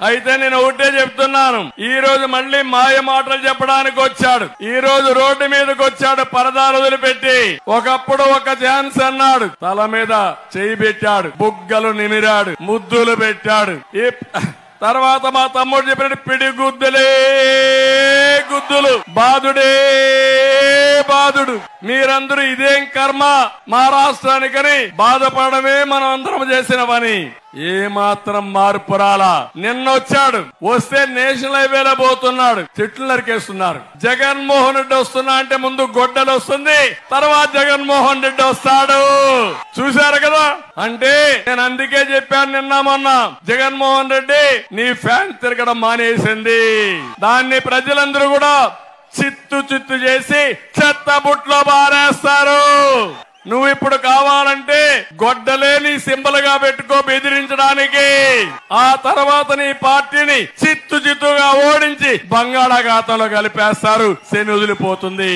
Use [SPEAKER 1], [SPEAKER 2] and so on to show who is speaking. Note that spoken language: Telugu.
[SPEAKER 1] అయితే నేను ఒకటే చెప్తున్నాను, ఈ రోజు మళ్ళీ మాయ మాటలు చెప్పడానికి వచ్చాడు. ఈ రోజు రోడ్డు మీదకి వచ్చాడు పరదాలు వదిలిపెట్టి. ఒకప్పుడు ఒక ఛాన్స్ అన్నాడు, తల మీద చేయి పెట్టాడు, బుగ్గలు నిమిరాడు, ముద్దులు పెట్టాడు. తర్వాత మా తమ్ముడు చెప్పినట్టు పిడి గుద్దులే గుద్దులు, బాధుడే బాధుడు. మీరందరూ ఇదేం కర్మ మా రాష్ట్రానికని బాధపడమే మనం అందరం చేసిన పని. ఏ మాత్రం మార్పు రాలా. నిన్నొచ్చాడు, వస్తే నేషనల్ హైవేలో పోతున్నాడు, చెట్లు నరికేస్తున్నారు. జగన్మోహన్ రెడ్డి వస్తున్నా అంటే ముందు గొడ్డలు వస్తుంది, తర్వాత జగన్మోహన్ రెడ్డి వస్తాడు. చూశారు కదా. అంటే నేను అందుకే చెప్పాను నిన్న మొన్న, జగన్మోహన్ రెడ్డి నీ ఫ్యాన్ తిరగడం మానేసింది. దాన్ని ప్రజలందరూ కూడా చిత్తు చిత్తు చేసి చెత్త బుట్లో బారేస్తారు. నువ్వు ఇప్పుడు కావాలంటే గొడ్డలే నీ సింబల్ గా పెట్టుకో బెదిరించడానికి. ఆ తర్వాత నీ పార్టీని చిత్తు చిత్తుగా ఓడించి బంగాళాఖాతంలో కలిపేస్తారు. శని వదిలిపోతుంది.